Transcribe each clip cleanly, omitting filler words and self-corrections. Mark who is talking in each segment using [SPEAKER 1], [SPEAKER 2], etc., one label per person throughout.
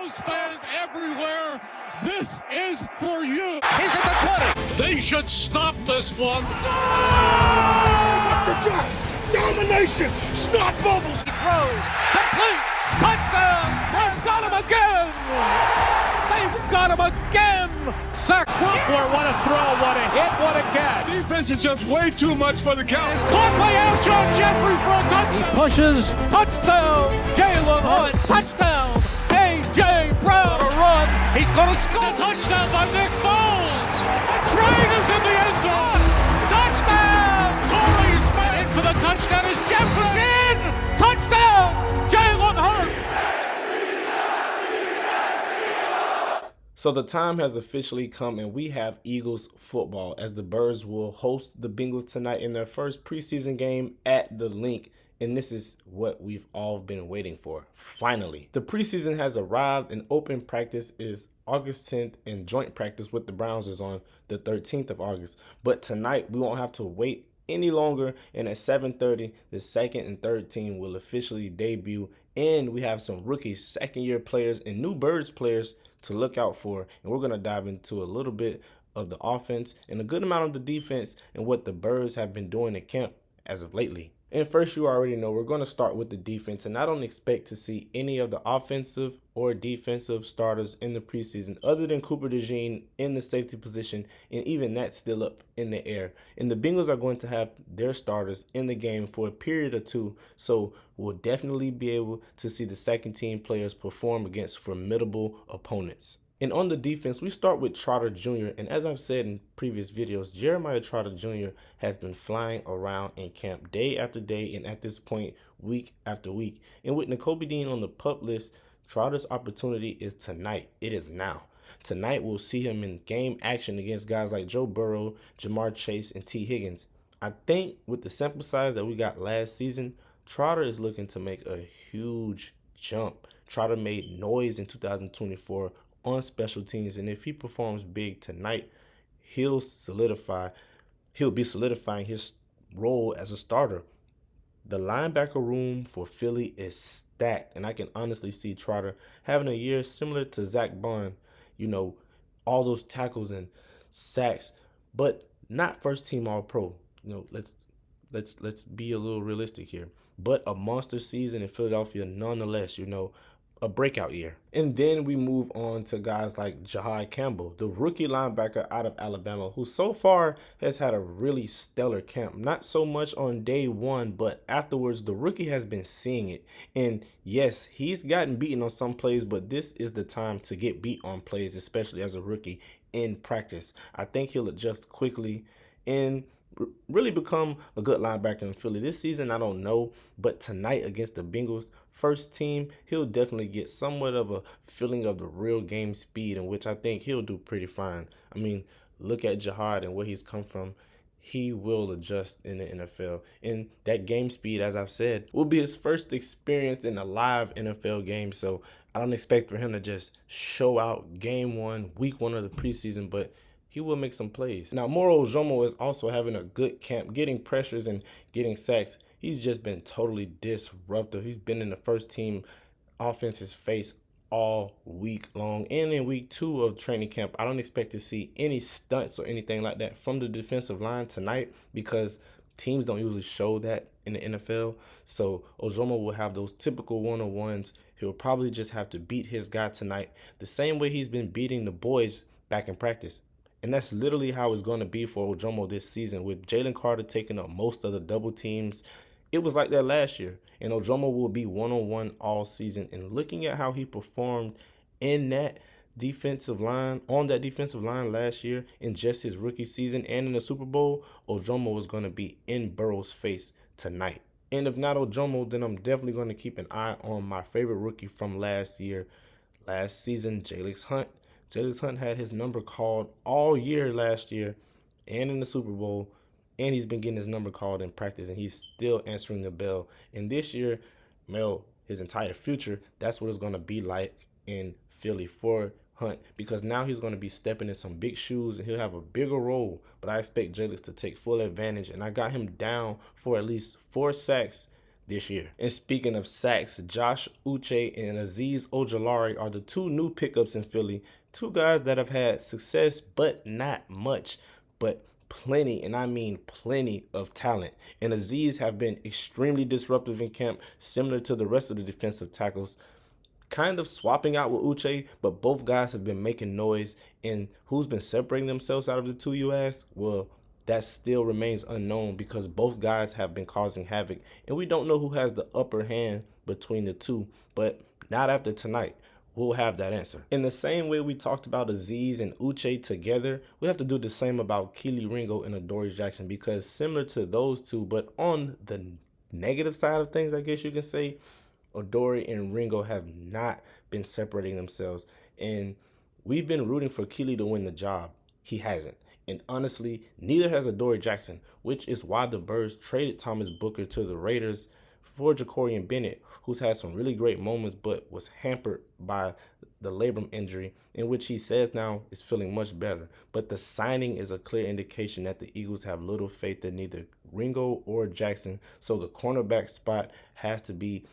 [SPEAKER 1] Eagles fans everywhere, this is for you.
[SPEAKER 2] He's at the 20.
[SPEAKER 1] They should stop this one.
[SPEAKER 3] What you got? Domination, snot bubbles.
[SPEAKER 2] He throws, complete, touchdown. They've got him again. They've got him again. Sack Crumpler, what a throw, what a hit, what a catch.
[SPEAKER 4] Defense is just way too much for the count.
[SPEAKER 2] It's caught by Alshon Jeffrey for a touchdown. He pushes, touchdown. Jalen Hunt, touchdown. A.J. Brown, a run. He's going to score.
[SPEAKER 1] It's a touchdown by Nick Foles.
[SPEAKER 2] The train is in the end zone. Touchdown.
[SPEAKER 1] Torrey Smith in for the touchdown is Jeffrey.
[SPEAKER 2] In. Touchdown. Jalen Hurts.
[SPEAKER 5] So the time has officially come and we have Eagles football as the Birds will host the Bengals tonight in their first preseason game at the Link. And this is what we've all been waiting for, finally. The preseason has arrived and open practice is August 10th and joint practice with the Browns is on the 13th of August. But tonight we won't have to wait any longer, and at 7:30 the second and third team will officially debut, and we have some rookie second-year players and new Birds players to look out for, and we're going to dive into a little bit of the offense and a good amount of the defense and what the Birds have been doing at camp as of lately. And first, you already know we're going to start with the defense, and I don't expect to see any of the offensive or defensive starters in the preseason other than Cooper DeJean in the safety position, and even that's still up in the air. And the Bengals are going to have their starters in the game for a period or two, so we'll definitely be able to see the second team players perform against formidable opponents. And on the defense, we start with Trotter Jr. And as I've said in previous videos, Jeremiah Trotter Jr. has been flying around in camp day after day and at this point, week after week. And with Nakobe Dean on the PUP list, Trotter's opportunity is tonight. It is now. Tonight, we'll see him in game action against guys like Joe Burrow, Jamar Chase, and T. Higgins. I think with the sample size that we got last season, Trotter is looking to make a huge jump. Trotter made noise in 2024 on special teams, and if he performs big tonight, he'll be solidifying his role as a starter. The linebacker room for Philly is stacked, and I can honestly see Trotter having a year similar to Zach Bond, you know, all those tackles and sacks, but not first team All-Pro. You know, let's be a little realistic here, but a monster season in Philadelphia nonetheless, you know, a breakout year. And then we move on to guys like Jahai Campbell, the rookie linebacker out of Alabama, who so far has had a really stellar camp. Not so much on day one, but afterwards the rookie has been seeing it. And yes, he's gotten beaten on some plays, but this is the time to get beat on plays, especially as a rookie in practice. I think he'll adjust quickly and really become a good linebacker in Philly. This season, I don't know, but tonight against the Bengals first team, he'll definitely get somewhat of a feeling of the real game speed, in which I think he'll do pretty fine. I mean, look at Jahad and where he's come from. He will adjust in the NFL. And that game speed, as I've said, will be his first experience in a live NFL game. So I don't expect for him to just show out game one, week one of the preseason, but he will make some plays. Now, Moro Ojomo is also having a good camp, getting pressures and getting sacks. He's just been totally disruptive. He's been in the first team offense's face all week long. And in week 2 of training camp, I don't expect to see any stunts or anything like that from the defensive line tonight because teams don't usually show that in the NFL. So Ojomo will have those typical one-on-ones. He'll probably just have to beat his guy tonight the same way he's been beating the boys back in practice. And that's literally how it's going to be for Ojomo this season. With Jalen Carter taking up most of the double teams, it was like that last year. And Ojomo will be one-on-one all season. And looking at how he performed in that defensive line, on that defensive line last year in just his rookie season and in the Super Bowl, Ojomo is going to be in Burrow's face tonight. And if not Ojomo, then I'm definitely going to keep an eye on my favorite rookie from last year. Last season, Jalix Hunt. Jalix Hunt had his number called all year last year and in the Super Bowl, and he's been getting his number called in practice, and he's still answering the bell. And this year, his entire future, that's what it's going to be like in Philly for Hunt, because now he's going to be stepping in some big shoes and he'll have a bigger role. But I expect Jalix to take full advantage, and I got him down for at least 4 sacks this year. And speaking of sacks, Josh Uche and Azeez Ojulari are the two new pickups in Philly. Two guys that have had success, but not much, but plenty, and I mean plenty of talent. And Azeez have been extremely disruptive in camp, similar to the rest of the defensive tackles. Kind of swapping out with Uche, but both guys have been making noise. And who's been separating themselves out of the two, you ask? Well, that still remains unknown because both guys have been causing havoc, and we don't know who has the upper hand between the two, but not after tonight. We'll have that answer. In the same way we talked about Azeez and Uche together, we have to do the same about Kelee Ringo and Adoree Jackson, because similar to those two, but on the negative side of things, I guess you can say, Adoree and Ringo have not been separating themselves, and we've been rooting for Kelee to win the job. He hasn't. And honestly, neither has Adoree Jackson, which is why the Birds traded Thomas Booker to the Raiders for Jacorian Bennett, who's had some really great moments but was hampered by the labrum injury, in which he says now is feeling much better. But the signing is a clear indication that the Eagles have little faith in neither Ringo or Jackson, so the cornerback spot has to be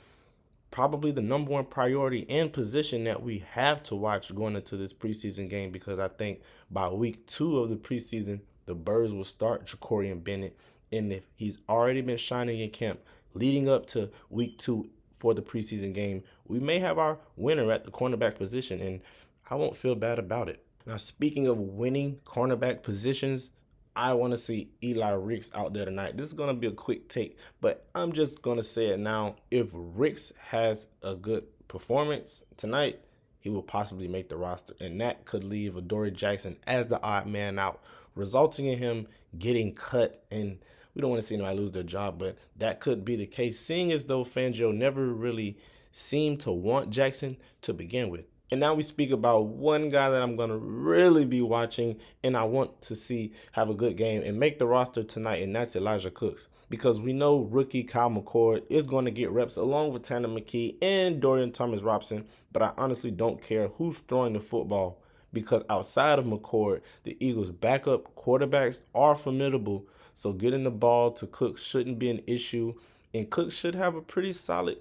[SPEAKER 5] probably the number one priority and position that we have to watch going into this preseason game, because I think by week 2 of the preseason, the Birds will start Jacorian Bennett. And if he's already been shining in camp leading up to week 2 for the preseason game, we may have our winner at the cornerback position, and I won't feel bad about it. Now, speaking of winning cornerback positions, I want to see Eli Ricks out there tonight. This is going to be a quick take, but I'm just going to say it now. If Ricks has a good performance tonight, he will possibly make the roster, and that could leave Adoree Jackson as the odd man out, resulting in him getting cut. And we don't want to see anybody lose their job, but that could be the case, seeing as though Fangio never really seemed to want Jackson to begin with. And now we speak about one guy that I'm going to really be watching and I want to see have a good game and make the roster tonight, and that's Elijah Cooks. Because we know rookie Kyle McCord is going to get reps along with Tanner McKee and Dorian Thomas-Robinson, but I honestly don't care who's throwing the football, because outside of McCord, the Eagles' backup quarterbacks are formidable. So getting the ball to Cooks shouldn't be an issue, and Cooks should have a pretty solid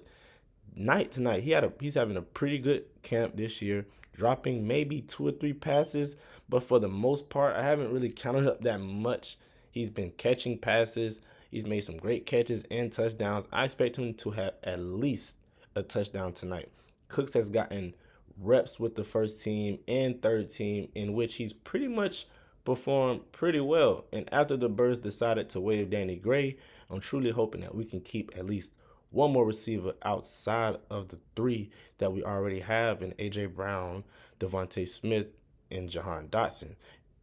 [SPEAKER 5] night tonight. He's having a pretty good camp this year, dropping maybe 2 or 3 passes, but for the most part, I haven't really counted up that much. He's been catching passes. He's made some great catches and touchdowns. I expect him to have at least a touchdown tonight. Cooks has gotten reps with the first team and third team, in which he's pretty much performed pretty well. And after the Birds decided to waive Danny Gray, I'm truly hoping that we can keep at least one more receiver outside of the 3 that we already have in A.J. Brown, Devontae Smith, and Jahan Dotson.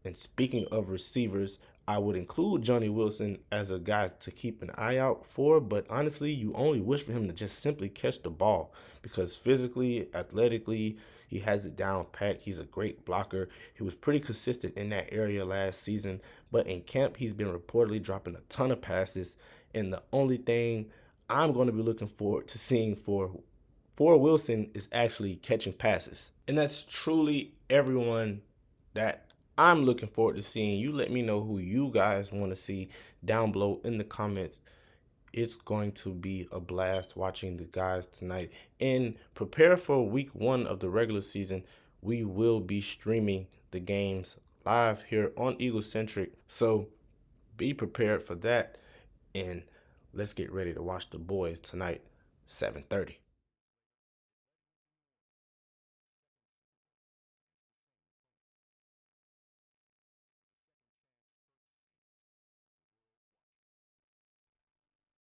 [SPEAKER 5] And speaking of receivers, I would include Johnny Wilson as a guy to keep an eye out for, but honestly, you only wish for him to just simply catch the ball, because physically, athletically, he has it down pat. He's a great blocker. He was pretty consistent in that area last season, but in camp, he's been reportedly dropping a ton of passes, and the only thing I'm going to be looking forward to seeing for Wilson is actually catching passes. And that's truly everyone that I'm looking forward to seeing. You let me know who you guys want to see down below in the comments. It's going to be a blast watching the guys tonight. And prepare for week 1 of the regular season. We will be streaming the games live here on Eaglecentric. So be prepared for that. And let's get ready to watch the boys tonight, 7:30.